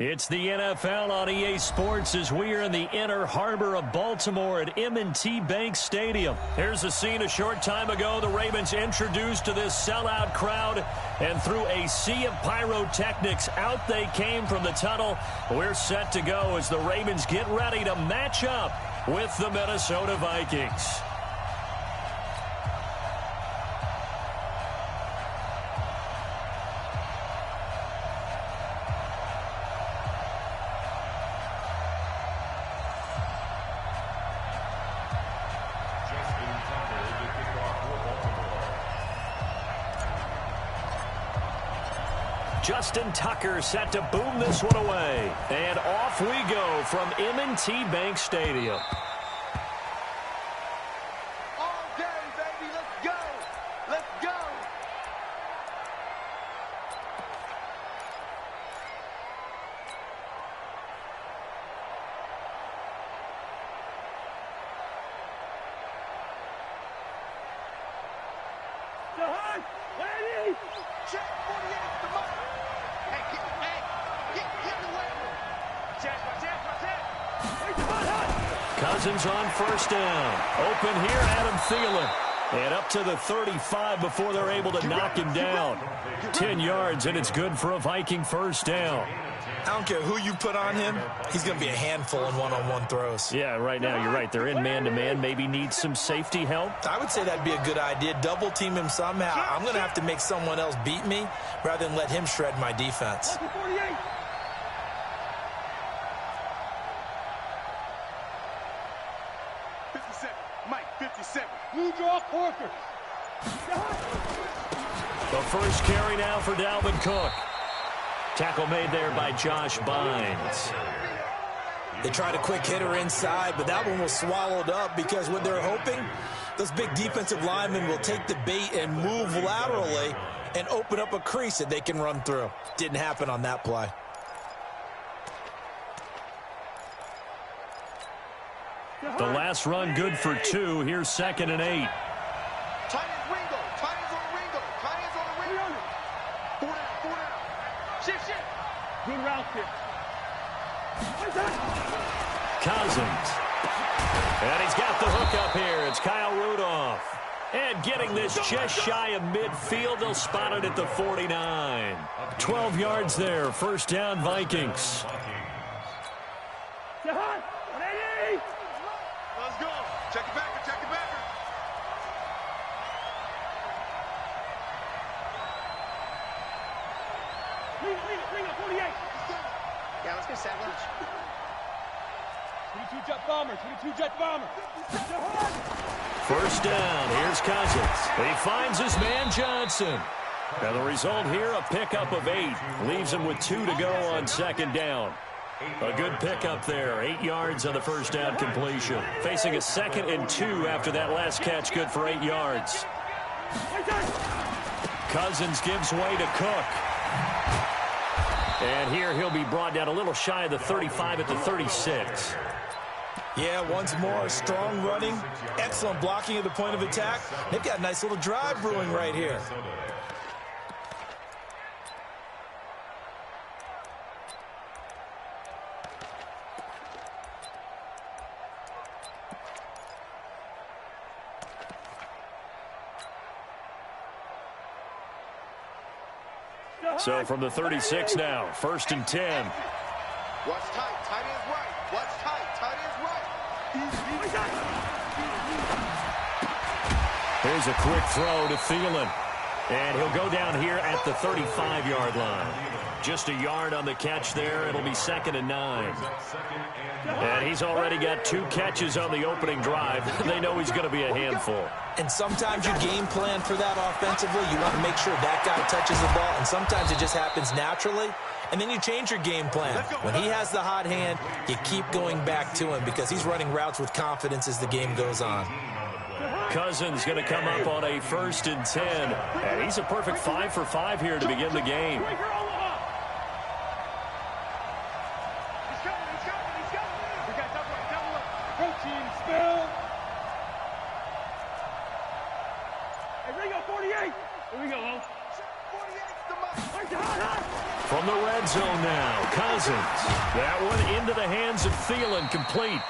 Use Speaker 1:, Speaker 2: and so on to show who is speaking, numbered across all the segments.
Speaker 1: It's the NFL on EA Sports as we are in the inner harbor of Baltimore at M&T Bank Stadium. Here's a scene a short time ago. The Ravens introduced to this sellout crowd, and through a sea of pyrotechnics, out they came from the tunnel. We're set to go as the Ravens get ready to match up with the Minnesota Vikings. Justin Tucker set to boom this one away. And off we go from M&T Bank Stadium.
Speaker 2: All day, baby. Let's go. Let's go. Ready? Check 48, the mark.
Speaker 1: Cousins on first down. Open here, Adam Thielen. And up to the 35 before they're able to knock him down. 10 yards, and it's good for a Viking first down.
Speaker 3: I don't care who you put on him, he's going to be a handful in one-on-one throws.
Speaker 1: Yeah, right now, you're right. They're in man-to-man. Maybe need some safety help.
Speaker 3: I would say that'd be a good idea. Double team him somehow. I'm going to have to make someone else beat me rather than let him shred my defense.
Speaker 2: 57. Blue draw Corker.
Speaker 1: The first carry now for Dalvin Cook. Tackle made there by Josh Bynes.
Speaker 3: They tried a quick hitter inside, but that one was swallowed up because what they're hoping, those big defensive linemen will take the bait and move laterally and open up a crease that they can run through. Didn't happen on that play.
Speaker 1: The last run good for 2. Here's 2nd and 8.
Speaker 2: Tight ends Ringo. Tight ends on Ringo. Tight ends on the Ringo. 4 down. Shift. Good route here.
Speaker 1: Cousins. And he's got the hook up here. It's Kyle Rudolph. And getting this just shy of midfield. They'll spot it at the 49. 12 yards there. First down, Vikings.
Speaker 2: Let's go. Check it back. Ring up 48. Yeah, let's go set lunch. 22 jet bomber.
Speaker 1: First down. Here's Cousins. He finds his man Johnson. Now the result here, a pickup of 8. Leaves him with 2 to go on 2nd down. A good pickup there. 8 yards on the first down completion. Facing a 2nd and 2 after that last catch. Good for 8 yards. Cousins gives way to Cook. And here he'll be brought down a little shy of the 35 at the 36.
Speaker 3: Yeah, once more, strong running, excellent blocking at the point of attack. They've got a nice little drive brewing right here.
Speaker 1: So from the 36 now, 1st and 10.
Speaker 2: Watch tight. Tight ends right. Watch tight. Tight ends right.
Speaker 1: Here's a quick throw to Thielen. And he'll go down here at the 35-yard line. Just a yard on the catch there. It'll be 2nd and 9. And he's already got 2 catches on the opening drive. They know he's going to be a handful.
Speaker 3: And sometimes you game plan for that offensively. You want to make sure that guy touches the ball. And sometimes it just happens naturally. And then you change your game plan. When he has the hot hand, you keep going back to him because he's running routes with confidence as the game goes on.
Speaker 1: Cousins going to come up on a 1st and 10. And he's a perfect 5 for 5 here to begin the game. From the red zone now, Cousins. That one into the hands of Thielen, complete.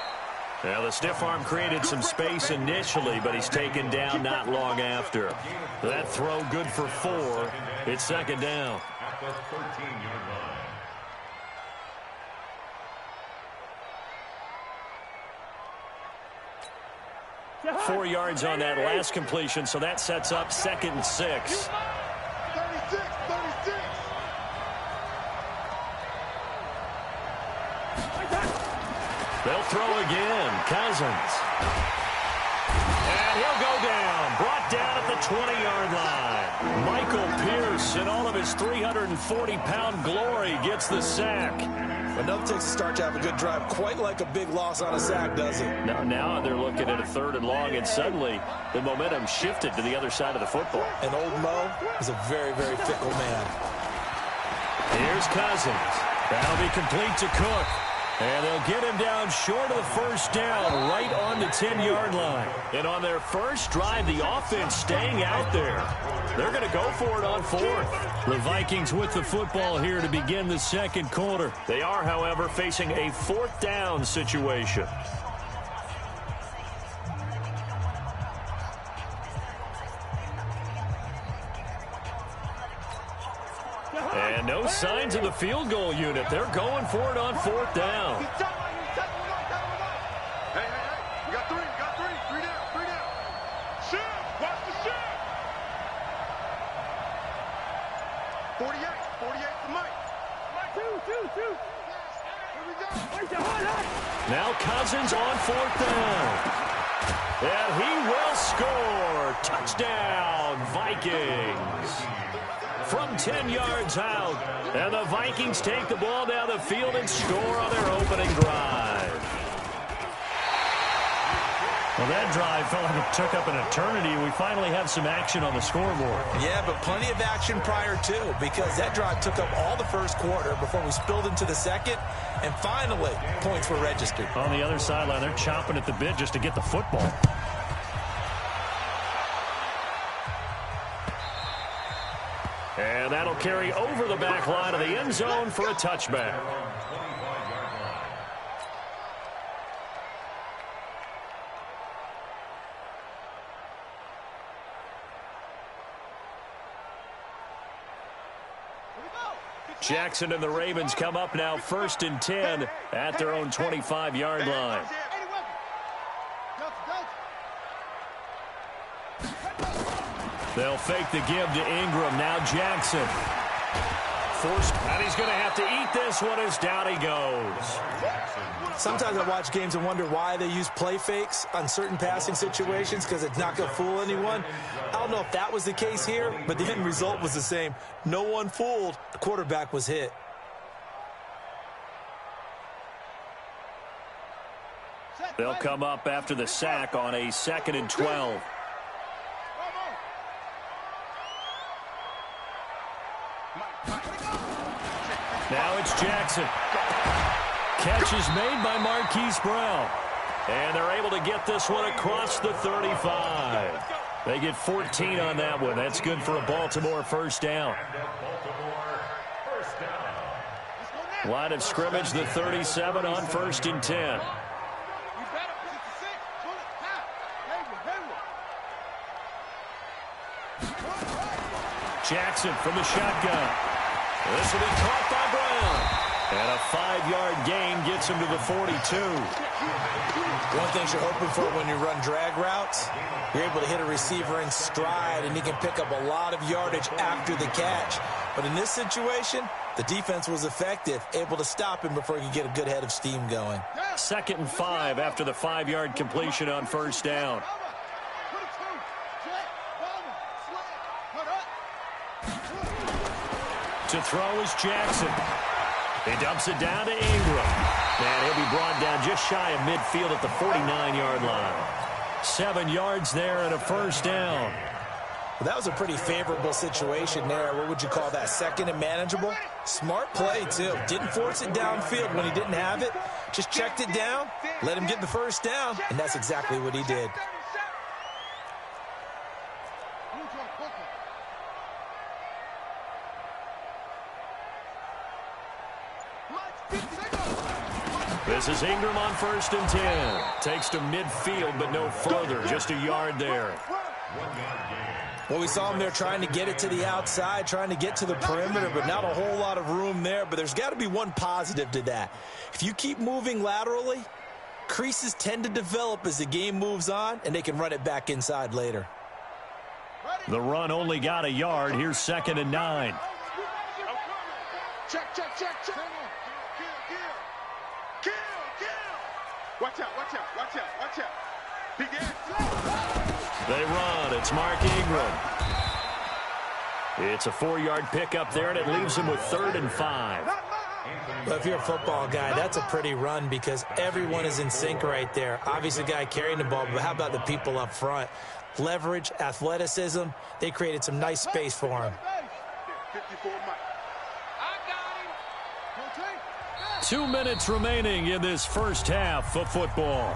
Speaker 1: Now, the stiff arm created some space initially, but he's taken down not long after. That throw good for 4. It's second down.
Speaker 4: At the 13-yard line.
Speaker 1: 4 yards on that last completion, so that sets up 2nd and 6.
Speaker 2: 36, 36.
Speaker 1: They'll throw again. Cousins. And he'll go down. Brought down at the 20-yard line. Michael Pierce, in all of his 340-pound glory, gets the sack.
Speaker 3: But nothing takes a start to have a good drive, quite like a big loss on a sack, does it?
Speaker 1: Now they're looking at a 3rd and long, and suddenly the momentum shifted to the other side of the football.
Speaker 3: And old Mo is a very, very fickle man.
Speaker 1: Here's Cousins. That'll be complete to Cook. And they'll get him down short of the first down, right on the 10-yard line. And on their first drive, the offense staying out there. They're going to go for it on 4th. The Vikings with the football here to begin the second quarter. They are, however, facing a 4th down situation. And no signs of the field goal unit. They're going for it on 4th down.
Speaker 2: Hey, we got 3, 3 down. Shift, watch the shift. 48 to Mike. Two. Here we go.
Speaker 1: Now Cousins on 4th down. And he will score. Touchdown, Vikings. From 10 yards out. And the Vikings take the ball down the field and score on their opening drive. Well, that drive felt like it took up an eternity. We finally have some action on the scoreboard.
Speaker 3: Yeah, but plenty of action prior to, because that drive took up all the first quarter before we spilled into the second, and finally, points were registered.
Speaker 1: On the other sideline, they're chomping at the bit just to get the football. And that'll carry over the back line of the end zone for a touchback. Jackson and the Ravens come up now 1st and 10 at their own 25-yard line. They'll fake the give to Ingram. Now Jackson. Forced, and he's going to have to eat this one as down he goes.
Speaker 3: Sometimes I watch games and wonder why they use play fakes on certain passing situations, because it's not going to fool anyone. I don't know if that was the case here, but the end result was the same. No one fooled. The quarterback was hit.
Speaker 1: They'll come up after the sack on a 2nd and 12. Now it's Jackson. Catch is made by Marquise Brown. And they're able to get this one across the 35. They get 14 on that one. That's good for a Baltimore first down. Line of scrimmage, the 37 on 1st and 10. Jackson from the shotgun. This will be caught by Brown. And a 5-yard gain gets him to the 42.
Speaker 3: One thing you're hoping for when you run drag routes, you're able to hit a receiver in stride, and he can pick up a lot of yardage after the catch. But in this situation, the defense was effective, able to stop him before he could get a good head of steam going.
Speaker 1: 2nd and 5 after the 5-yard completion on first down. To throw is Jackson. He dumps it down to Ingram. And he'll be brought down just shy of midfield at the 49-yard line. 7 yards there and a first down.
Speaker 3: Well, that was a pretty favorable situation there. What would you call that? 2nd and manageable? Smart play, too. Didn't force it downfield when he didn't have it. Just checked it down, let him get the first down, and that's exactly what he did.
Speaker 1: This is Ingram on 1st and 10. Takes to midfield, but no further. Just a yard there.
Speaker 3: Well, we saw him there trying to get it to the outside, trying to get to the perimeter, but not a whole lot of room there. But there's got to be one positive to that. If you keep moving laterally, creases tend to develop as the game moves on, and they can run it back inside later.
Speaker 1: The run only got a yard. Here's 2nd and 9.
Speaker 2: Check. Watch out. Begin.
Speaker 1: They run. It's Mark Ingram. It's a 4-yard pickup there, and it leaves him with 3rd and 5.
Speaker 3: Well, if you're a football guy, that's a pretty run because everyone is in sync right there. Obviously, the guy carrying the ball, but how about the people up front? Leverage, athleticism, they created some nice space for him.
Speaker 1: 2 minutes remaining in this first half of football.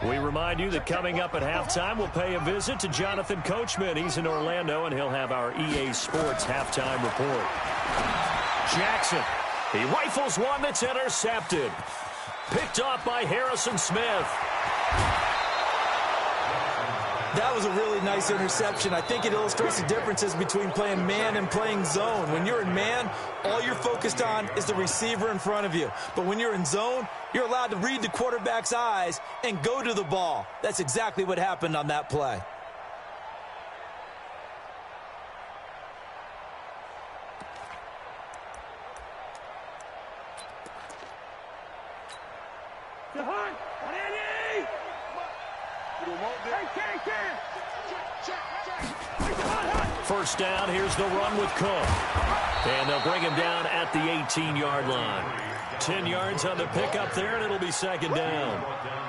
Speaker 1: We remind you that coming up at halftime, we'll pay a visit to Jonathan Coachman. He's in Orlando, and he'll have our EA Sports halftime report. Jackson, he rifles one that's intercepted. Picked off by Harrison Smith.
Speaker 3: That was a really nice interception. I think it illustrates the differences between playing man and playing zone. When you're in man, all you're focused on is the receiver in front of you. But when you're in zone, you're allowed to read the quarterback's eyes and go to the ball. That's exactly what happened on that play.
Speaker 1: First down, here's the run with Cook. And they'll bring him down at the 18-yard line. 10 yards on the pickup there, and it'll be 2nd down.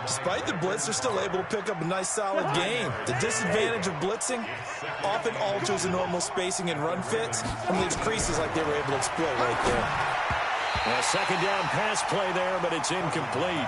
Speaker 3: Despite the blitz, they're still able to pick up a nice, solid gain. The disadvantage of blitzing often alters the normal spacing and run fits and leaves creases like they were able to exploit right there.
Speaker 1: A 2nd down pass play there, but it's incomplete.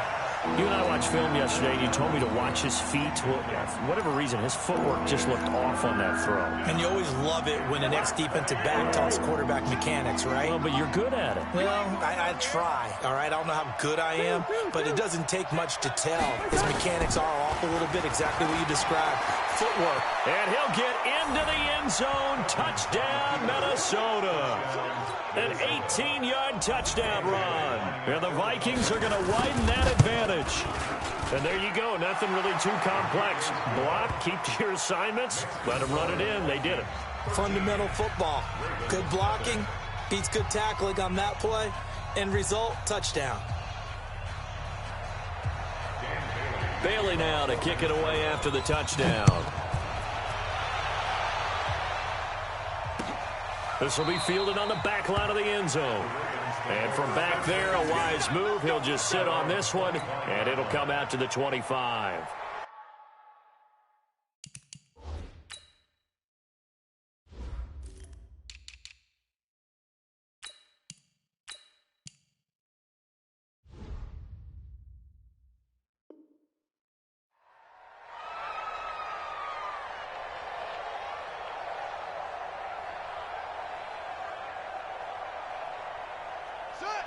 Speaker 1: You and I watched film yesterday, and you told me to watch his feet. Well, for whatever reason, his footwork just looked off on that throw.
Speaker 3: And you always love it when an ex-defensive back talks quarterback mechanics, right?
Speaker 1: Well, but you're good at it.
Speaker 3: Well, I try, all right? I don't know how good I am, but it doesn't take much to tell. His mechanics are off a little bit, exactly what you described. Footwork.
Speaker 1: And he'll get into the end zone. Touchdown, Minnesota. An 18-yard touchdown run. And the Vikings are going to widen that advantage. And there you go. Nothing really too complex. Block, keep to your assignments, let them run it in. They did it.
Speaker 3: Fundamental football. Good blocking beats good tackling on that play. End result, touchdown.
Speaker 1: Bailey now to kick it away after the touchdown. This will be fielded on the back line of the end zone. And from back there, a wise move. He'll just sit on this one, and it'll come out to the 25.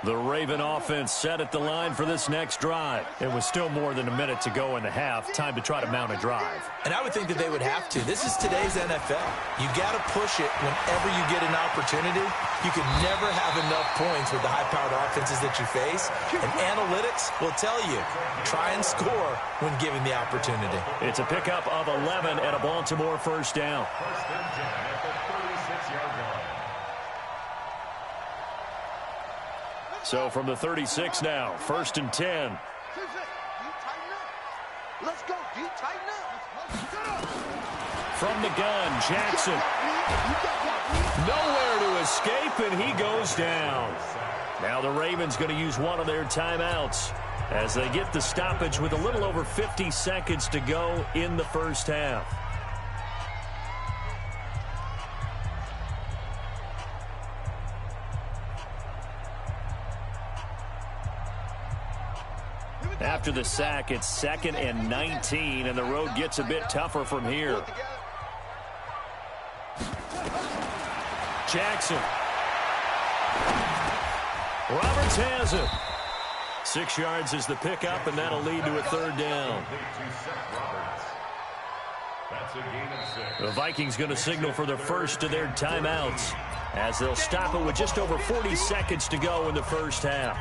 Speaker 1: The Raven offense set at the line for this next drive. It was still more than a minute to go in the half. Time to try to mount a drive.
Speaker 3: And I would think that they would have to. This is today's NFL. You got to push it whenever you get an opportunity. You can never have enough points with the high-powered offenses that you face. And analytics will tell you, try and score when given the opportunity.
Speaker 1: It's a pickup of 11 and a Baltimore first down.
Speaker 4: First and 10 at the 36-yard line.
Speaker 1: So from the 36 now, 1st and 10.
Speaker 2: Let's go, D, tighten up.
Speaker 1: From the gun, Jackson. Nowhere to escape, and he goes down. Now the Ravens going to use one of their timeouts. as they get the stoppage with a little over 50 seconds to go in the first half. After the sack, it's 2nd and 19, and the road gets a bit tougher from here. Jackson. Roberts has it. 6 yards is the pickup, and that'll lead to a 3rd down. The Vikings going to signal for the first of their timeouts as they'll stop it with just over 40 seconds to go in the first half.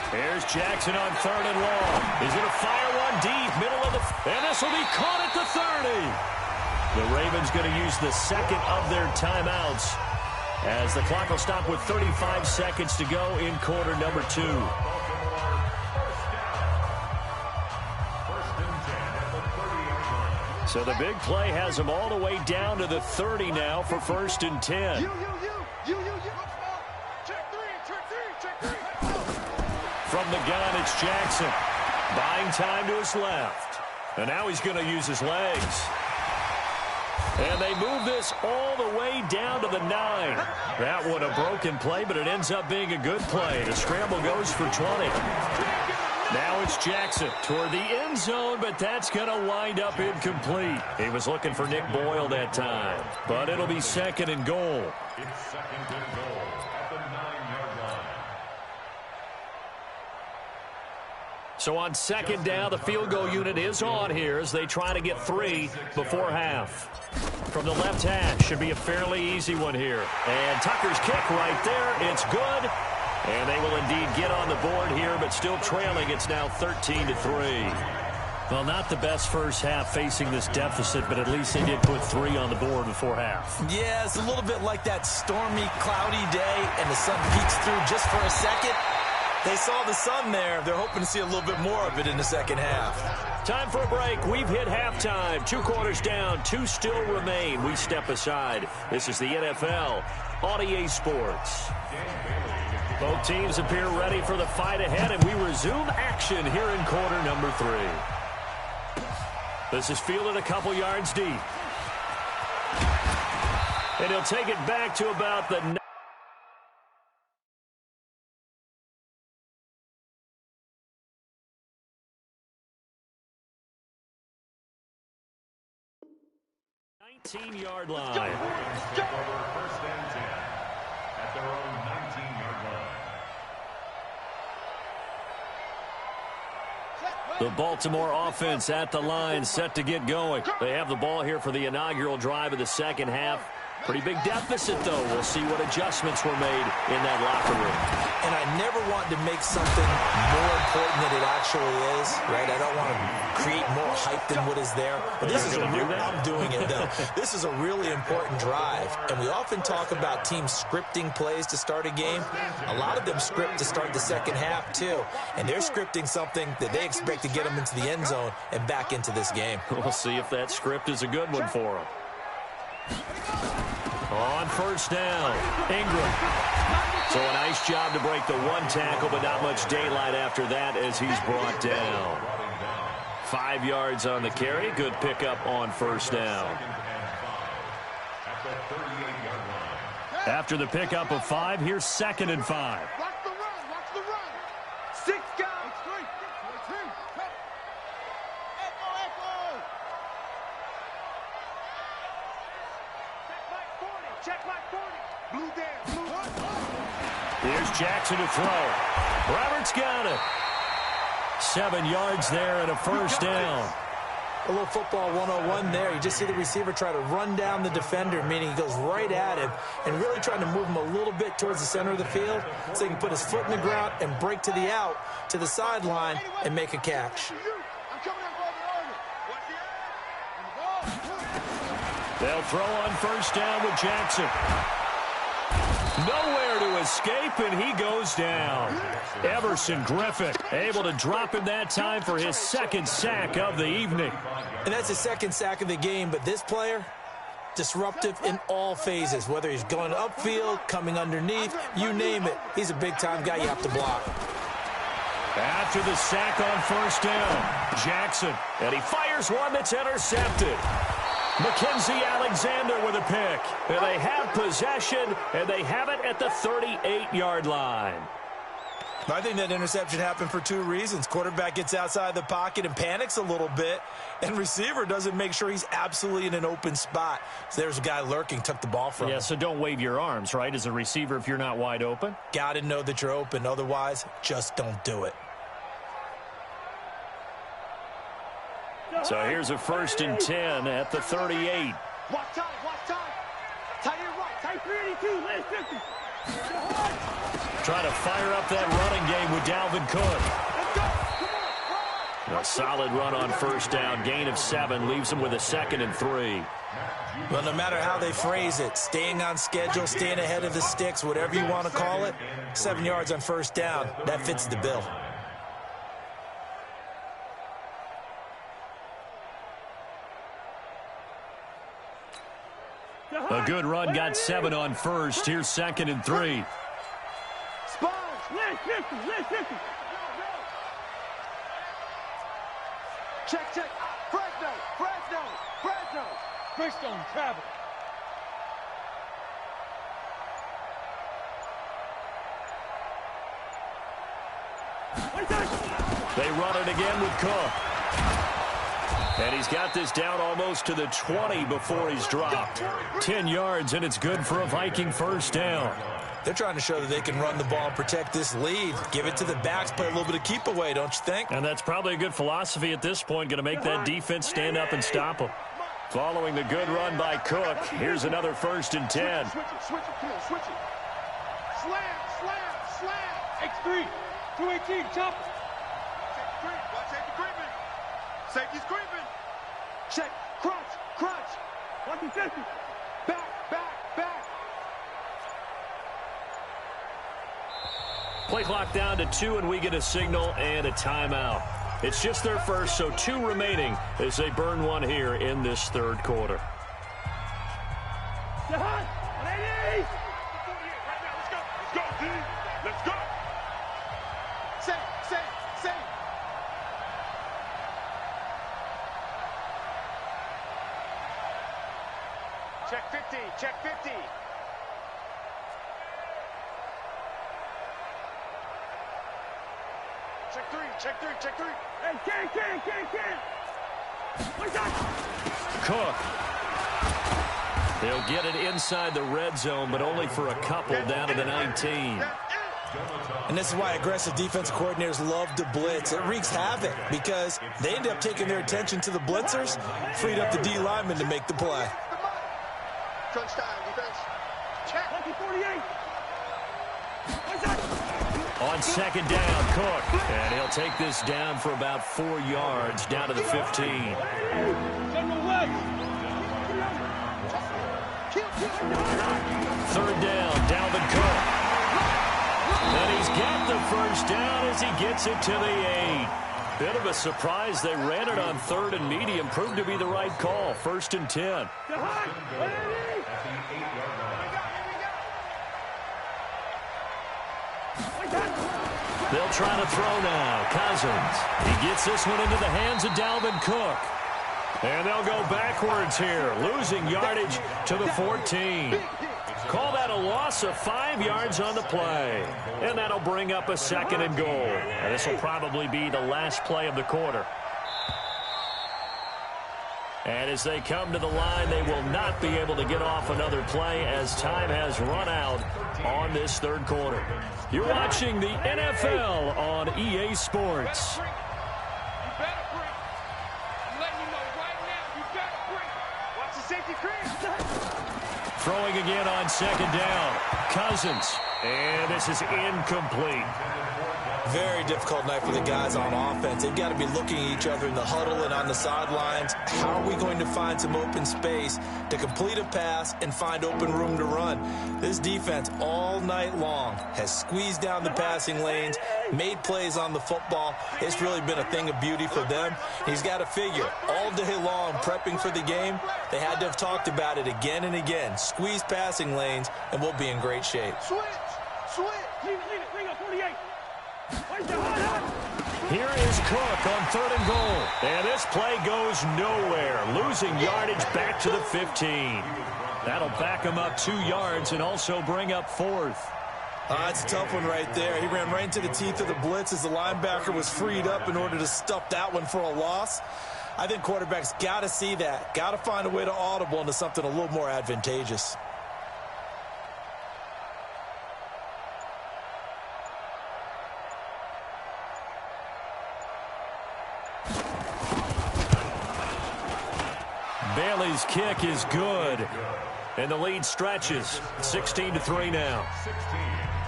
Speaker 1: Here's Jackson on 3rd and long. He's going to fire one deep, middle of the... And this will be caught at the 30. The Ravens going to use the 2nd of their timeouts as the clock will stop with 35 seconds to go in quarter number 2. So the big play has them all the way down to the 30 now for 1st and 10. From the gun, it's Jackson. Buying time to his left. And now he's going to use his legs. And they move this all the way down to the 9. That one a broken play, but it ends up being a good play. The scramble goes for 20. Now it's Jackson toward the end zone, but that's going to wind up incomplete. He was looking for Nick Boyle that time, but it'll be 2nd and goal.
Speaker 4: It's 2nd and goal at the 9-yard line.
Speaker 1: So on 2nd down, the field goal unit is on here as they try to get 3 before half. From the left hash, should be a fairly easy one here. And Tucker's kick right there. It's good. And they will indeed get on the board here, but still trailing. It's now 13-3. Well, not the best first half facing this deficit, but at least they did put 3 on the board before half.
Speaker 3: Yeah, it's a little bit like that stormy, cloudy day, and the sun peeks through just for a second. They saw the sun there. They're hoping to see a little bit more of it in the second half.
Speaker 1: Time for a break. We've hit halftime. 2 quarters down. 2 still remain. We step aside. This is the NFL on EA Sports. Both teams appear ready for the fight ahead, and we resume action here in quarter number 3. This is fielded a couple yards deep. And he'll take it back to about the 19-yard line.
Speaker 4: Take over 1st and 10 at their own 19-yard line.
Speaker 1: The Baltimore offense at the line, set to get going. They have the ball here for the inaugural drive of the second half. Pretty big deficit, though. We'll see what adjustments were made in that locker room.
Speaker 3: And I never want to make something more important than it actually is, right? I don't want to create more hype than what is there. But this is a real, I'm doing it, though. This is a really important drive. And we often talk about teams scripting plays to start a game. A lot of them script to start the second half, too. And they're scripting something that they expect to get them into the end zone and back into this game.
Speaker 1: We'll see if that script is a good one for them. On 1st down, Ingram. So a nice job to break the 1 tackle, but not much daylight after that as he's brought down. 5 yards on the carry. Good pickup on 1st down. After the pickup of 5, here's 2nd and 5.
Speaker 2: Watch the run. Watch the run. 6 guys. Check like 40. Blue down. Blue.
Speaker 1: Here's Jackson to throw. Roberts got it. 7 yards there and a 1st down.
Speaker 3: A little football 101 there. You just see the receiver try to run down the defender, meaning he goes right at him and really trying to move him a little bit towards the center of the field so he can put his foot in the ground and break to the out, to the sideline, and make a catch.
Speaker 1: They'll throw on 1st down with Jackson. Nowhere to escape, and he goes down. Everson Griffin able to drop him that time for his second sack of the evening.
Speaker 3: And that's his second sack of the game, but this player, disruptive in all phases, whether he's going upfield, coming underneath, you name it. He's a big-time guy you have to block.
Speaker 1: After the sack on first down, Jackson, and he fires one that's intercepted. Mackenzie Alexander with a pick. And they have possession, and they have it at the 38-yard line.
Speaker 3: I think that interception happened for two reasons. Quarterback gets outside the pocket and panics a little bit, and receiver doesn't make sure he's absolutely in an open spot. So there's a guy lurking, took the ball from him.
Speaker 1: Yeah, so don't wave your arms, right, as a receiver if you're not wide open.
Speaker 3: Got to know that you're open. Otherwise, just don't do it.
Speaker 1: So here's a 1st and 10 at the 38.
Speaker 2: Watch time, watch time. Tight end right, tight 382, last 50.
Speaker 1: Trying to fire up that running game with Dalvin Cook. A solid run on first down. Gain of 7 leaves him with a 2nd and 3.
Speaker 3: Well, no matter how they phrase it, staying on schedule, staying ahead of the sticks, whatever you want to call it, 7 yards on first down, that fits the bill.
Speaker 1: A good run, got 7 on first. Here's 2nd and 3.
Speaker 2: Sponge, last 50, last 50. Check, check. Fresno, Fresno, Fresno. Fresno, travel.
Speaker 1: They run it again with Cook. And he's got this down almost to the 20 before he's dropped. 10 yards, and it's good for a Viking first down.
Speaker 3: They're trying to show that they can run the ball and protect this lead. Give it to the backs, play a little bit of keep away, don't you think?
Speaker 1: And that's probably a good philosophy at this point, going to make that defense stand up and stop them. Following the good run by Cook, here's another 1st and 10.
Speaker 2: Switch it, come on, switch it. Slam, slam, slam. X3, 218, chop. Watch safety creeping. Safety's creeping. Check, crunch, crunch. Watch the safety. Back, back, back.
Speaker 1: Play clock down to 2, and we get a signal and a timeout. It's just their first, so 2 remaining as they burn one here in this third quarter.
Speaker 2: Let's go, D. Let's go. Safe. Check 50, check 50. Check 3. Hey, can. What's that?
Speaker 1: Cook. They'll get it inside the red zone, but only for a couple down to the 19.
Speaker 3: And this is why aggressive defensive coordinators love to blitz. It wreaks havoc because they end up taking their attention to the blitzers, freed up the D lineman to make the play.
Speaker 2: Crunch time, defense. Check. 48. What's that?
Speaker 1: On 2nd down, Cook. And he'll take this down for about 4 yards, down to the 15. 3rd down, Dalvin Cook. And he's got the first down as he gets it to the 8. Bit of a surprise. They ran it on 3rd and medium. Proved to be the right call. 1st and 10. They'll try to throw now. Cousins. He gets this one into the hands of Dalvin Cook. And they'll go backwards here, losing yardage to the 14. Call that a loss of 5 yards on the play. And that'll bring up a 2nd and goal. And this will probably be the last play of the quarter. And as they come to the line, they will not be able to get off another play as time has run out on this third quarter. You're watching the NFL on EA Sports. Throwing again on 2nd down. Cousins. And this is incomplete.
Speaker 3: Very difficult night for the guys on offense. They've got to be looking at each other in the huddle and on the sidelines. How are we going to find some open space to complete a pass and find open room to run? This defense all night long has squeezed down the passing lanes, made plays on the football. It's really been a thing of beauty for them. He's got to figure all day long prepping for the game, they had to have talked about it again and again. Squeeze passing lanes, and we'll be in great shape.
Speaker 2: Switch! Bring up 48!
Speaker 1: Here is Cook on 3rd and goal. And this play goes nowhere. Losing yardage back to the 15. That'll back him up 2 yards and also bring up 4th.
Speaker 3: That's a tough one right there. He ran right into the teeth of the blitz as the linebacker was freed up in order to stuff that one for a loss. I think quarterbacks got to see that. Got to find a way to audible into something a little more advantageous.
Speaker 1: Bailey's kick is good. And the lead stretches. 16-3 now.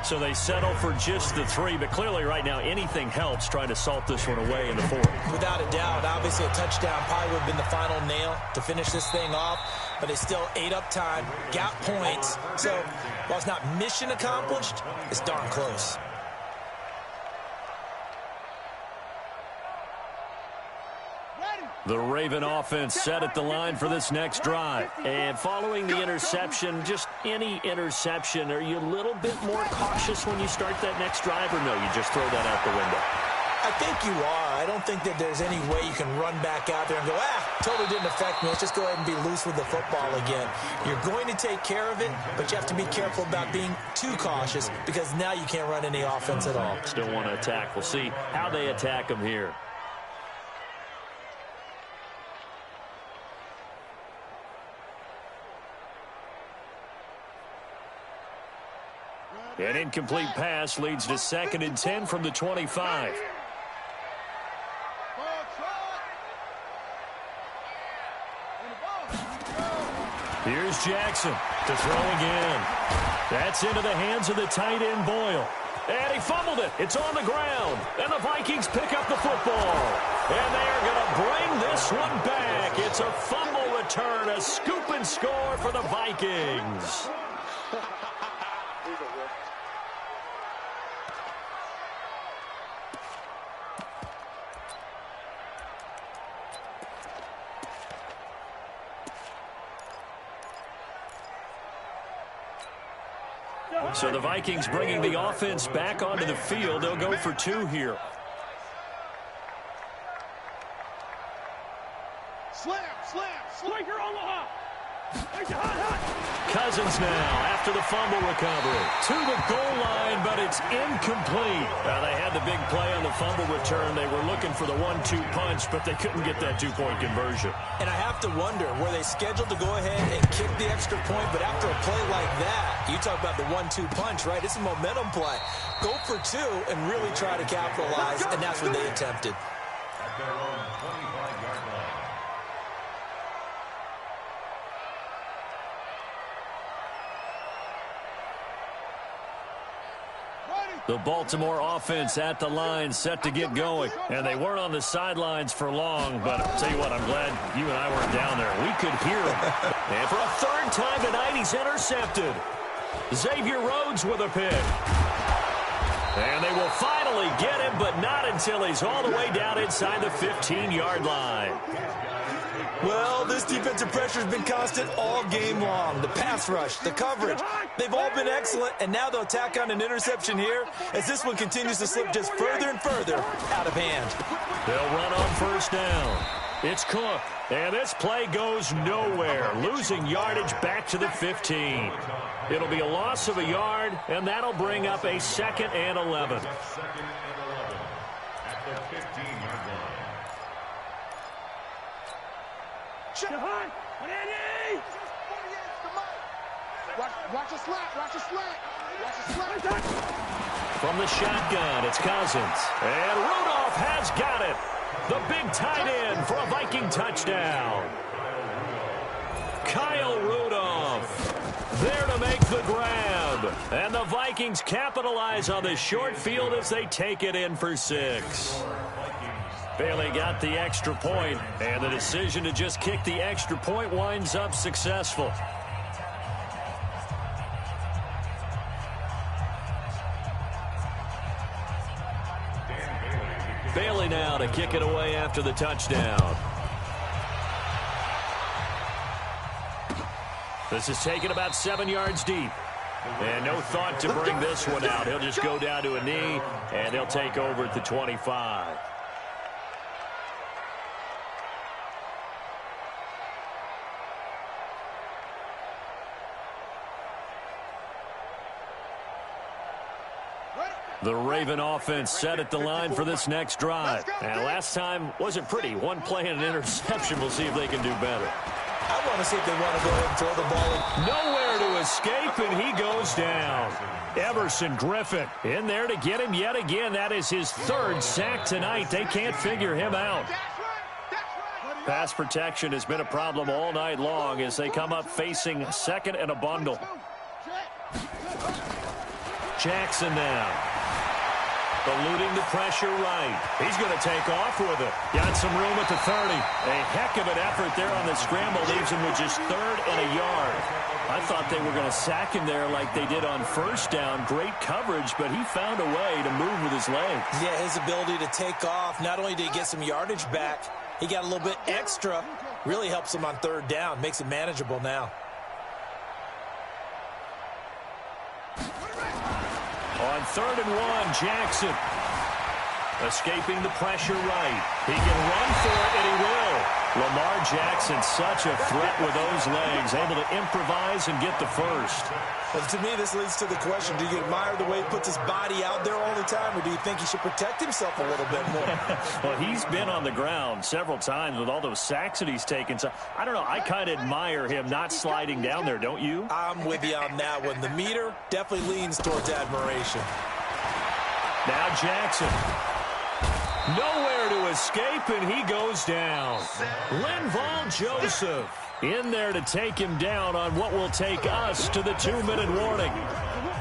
Speaker 1: So they settle for just the 3, but clearly right now anything helps trying to salt this one away in the 4th.
Speaker 3: Without a doubt, obviously a touchdown probably would have been the final nail to finish this thing off, but they still ate up time, got points. So while it's not mission accomplished, it's darn close.
Speaker 1: The Raven offense set at the line for this next drive. And following the interception, just any interception, are you a little bit more cautious when you start that next drive, or no, you just throw that out the window?
Speaker 3: I think you are. I don't think that there's any way you can run back out there and go, totally didn't affect me. Let's just go ahead and be loose with the football again. You're going to take care of it, but you have to be careful about being too cautious because now you can't run any offense at all.
Speaker 1: Still want to attack. We'll see how they attack them here. An incomplete pass leads to 2nd and 10 from the 25. Here's Jackson to throw again. That's into the hands of the tight end Boyle. And he fumbled it. It's on the ground. And the Vikings pick up the football. And they are going to bring this one back. It's a fumble return, a scoop and score for the Vikings. So the Vikings bringing the offense back onto the field. They'll go for 2 here.
Speaker 2: Slam! Striker Omaha!
Speaker 1: Cousins now after the fumble recovery. To the goal line, but it's incomplete. They had the big play on the fumble return. They were looking for the 1-2 punch, but they couldn't get that 2-point conversion.
Speaker 3: And I have to wonder, were they scheduled to go ahead and kick the extra point? But after a play like that, you talk about the 1-2 punch, right? It's a momentum play. Go for 2 and really try to capitalize, and that's what they attempted.
Speaker 4: At their own 25-yard line.
Speaker 1: The Baltimore offense at the line set to get going. And they weren't on the sidelines for long, but I'll tell you what, I'm glad you and I weren't down there. We could hear him. And for a 3rd time tonight, he's intercepted. Xavier Rhodes with a pick. And they will finally get him, but not until he's all the way down inside the 15-yard line.
Speaker 3: Well, this defensive pressure has been constant all game long. The pass rush, the coverage, they've all been excellent, and now they'll tack on an interception here as this one continues to slip just further and further out of hand.
Speaker 1: They'll run on 1st down. It's Cook, and this play goes nowhere, losing yardage back to the 15. It'll be a loss of a yard, and that'll bring up a 2nd and 11.
Speaker 4: At the 15-yard line.
Speaker 2: Watch a slant.
Speaker 1: From the shotgun, it's Cousins. And Rudolph has got it. The big tight end for a Viking touchdown. Kyle Rudolph there to make the grab. Chubb. And the Vikings capitalize on the short field as they take it in for 6. Bailey got the extra point, and the decision to just kick the extra point winds up successful. Bailey now to kick it away after the touchdown. This is taken about 7 yards deep. And no thought to bring this one out. He'll just go down to a knee, and he'll take over at the 25. The Raven offense set at the line for this next drive. And last time wasn't pretty. One play and an interception. We'll see if they can do better.
Speaker 3: I want to see if they want to go ahead and throw the ball.
Speaker 1: Nowhere to escape, and he goes down. Everson Griffin in there to get him yet again. That is his 3rd sack tonight. They can't figure him out. Pass protection has been a problem all night long as they come up facing 2nd and a bundle. Jackson now. Eluding the pressure right. He's going to take off with it. Got some room at the 30. A heck of an effort there on the scramble. Leaves him with just 3rd and a yard. I thought they were going to sack him there like they did on 1st down. Great coverage, but he found a way to move with his legs.
Speaker 3: Yeah, his ability to take off. Not only did he get some yardage back, he got a little bit extra. Really helps him on 3rd down. Makes it manageable now.
Speaker 1: On 3rd and 1, Jackson. Escaping the pressure right. He can run for it, and he will. Lamar Jackson, such a threat with those legs. Able to improvise and get the 1st.
Speaker 3: Well, to me, this leads to the question, do you admire the way he puts his body out there all the time, or do you think he should protect himself a little bit more?
Speaker 1: Well, he's been on the ground several times with all those sacks that he's taken. So, I don't know. I kind of admire him not sliding down there, don't you?
Speaker 3: I'm with you on that one. The meter definitely leans towards admiration.
Speaker 1: Now Jackson. Nowhere to escape, and he goes down. Linval Joseph in there to take him down on what will take us to the 2-minute warning.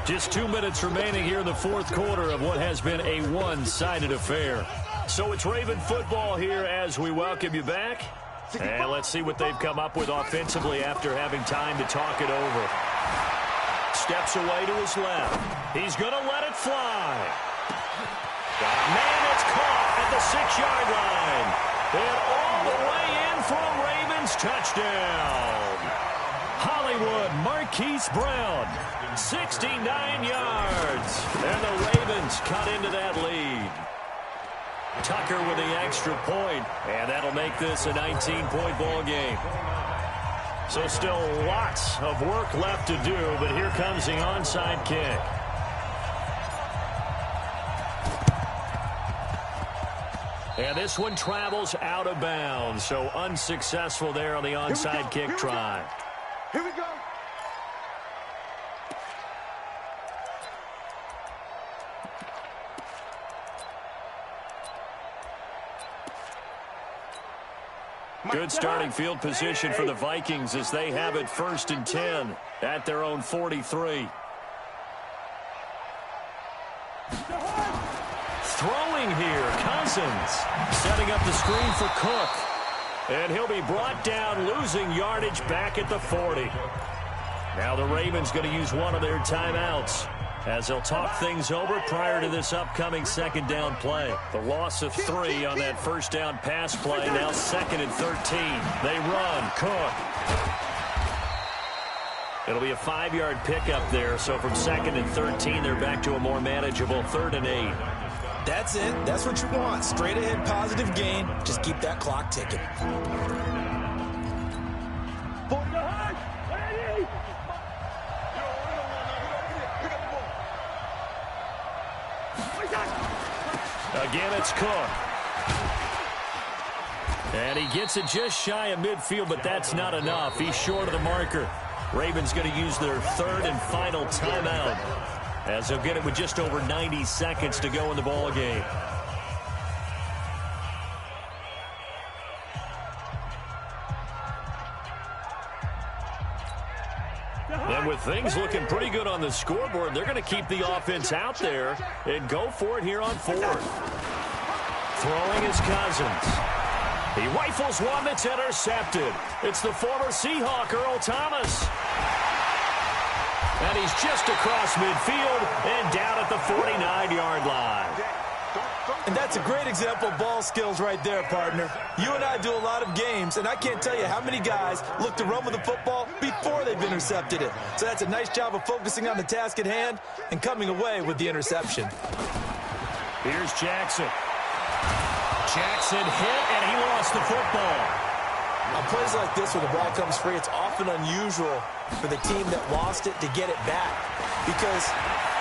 Speaker 1: Just 2 minutes remaining here in the 4th quarter of what has been a one-sided affair. So it's Raven football here as we welcome you back. And let's see what they've come up with offensively after having time to talk it over. Steps away to his left. He's going to let it fly. Man, it's caught at the 6-yard line. And all the way in for a Ravens touchdown. Hollywood Marquise Brown, 69 yards. And the Ravens cut into that lead. Tucker with the extra point, and that'll make this a 19-point ball game. So still lots of work left to do, but here comes the onside kick. And this one travels out of bounds, so unsuccessful there on the onside kick try.
Speaker 2: Here we go.
Speaker 1: Good starting field position for the Vikings as they have it 1st and 10 at their own 43. Throwing here, Cousins setting up the screen for Cook. And he'll be brought down, losing yardage back at the 40. Now the Ravens going to use one of their timeouts as they'll talk things over prior to this upcoming 2nd down play. The loss of 3 on that 1st down pass play, now 2nd and 13. They run, Cook. It'll be a 5-yard pickup there, so from 2nd and 13, they're back to a more manageable 3rd and 8.
Speaker 3: That's it. That's what you want. Straight ahead, positive gain. Just keep that clock ticking.
Speaker 1: Again, it's Cook. And he gets it just shy of midfield, but that's not enough. He's short of the marker. Ravens going to use their 3rd and final timeout, as they'll get it with just over 90 seconds to go in the ball game. And with things looking pretty good on the scoreboard, they're going to keep the offense out there and go for it here on fourth. Throwing is Cousins. He rifles one that's intercepted. It's the former Seahawk, Earl Thomas. And he's just across midfield and down at the 49-yard line.
Speaker 3: And that's a great example of ball skills right there, partner. You and I do a lot of games, and I can't tell you how many guys look to run with the football before they've intercepted it. So that's a nice job of focusing on the task at hand and coming away with the interception.
Speaker 1: Here's Jackson. Jackson hit, and he lost the football.
Speaker 3: On plays like this where the ball comes free, it's often unusual for the team that lost it to get it back. Because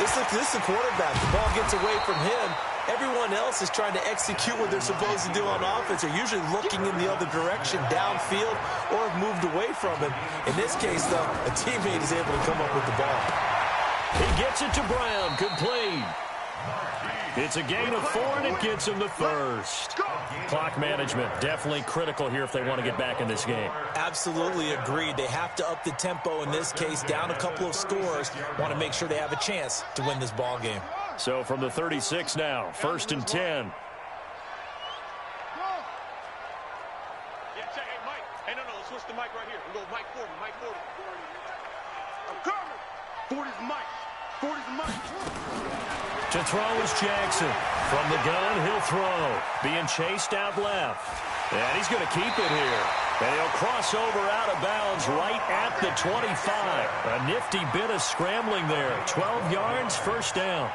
Speaker 3: this is the quarterback. The ball gets away from him. Everyone else is trying to execute what they're supposed to do on offense. They're usually looking in the other direction, downfield, or have moved away from him. In this case, though, a teammate is able to come up with the ball.
Speaker 1: He gets it to Brown. Complete. It's a gain of 4, and it gets him the first. Clock management, definitely critical here if they want to get back in this game.
Speaker 3: Absolutely agreed. They have to up the tempo in this case, down a couple of scores. Want to make sure they have a chance to win this ball game.
Speaker 1: So from the 36 now, 1st and 10.
Speaker 2: Yeah, check. Hey, Mike. Hey, no, switch the mic right here. We'll go Mike 40, Mike 40. I'm coming. 40's Mike. 40's Mike.
Speaker 1: To throw is Jackson. From the gun, he'll throw. Being chased out left. And he's going to keep it here. And he'll cross over out of bounds right at the 25. A nifty bit of scrambling there. 12 yards, first down.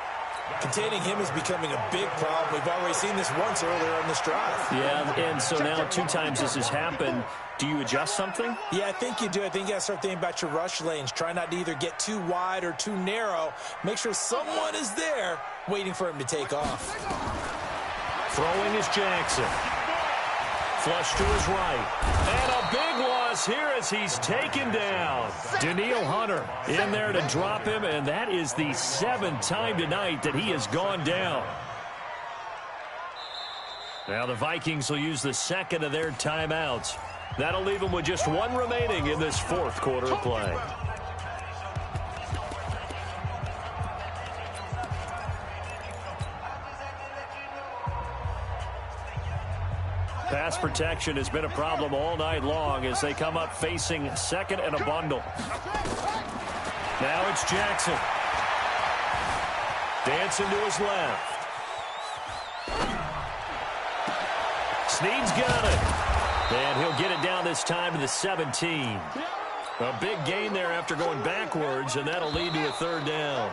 Speaker 3: Containing him is becoming a big problem. We've already seen this once earlier in this drive.
Speaker 1: Yeah, and so now 2 times this has happened. Do you adjust something?
Speaker 3: Yeah, I think you do. I think you got to start thinking about your rush lanes. Try not to either get too wide or too narrow. Make sure someone is there waiting for him to take off.
Speaker 1: Throwing is Jackson. Flush to his right. And a big loss here as he's taken down. Danielle Hunter in there to drop him, and that is the 7th time tonight that he has gone down. Now the Vikings will use the 2nd of their timeouts. That'll leave them with just 1 remaining in this 4th quarter of play. Pass protection has been a problem all night long as they come up facing 2nd and a bundle. Now it's Jackson. Dancing to his left. Snead's got it. And he'll get it down this time to the 17. A big gain there after going backwards, and that'll lead to a 3rd down.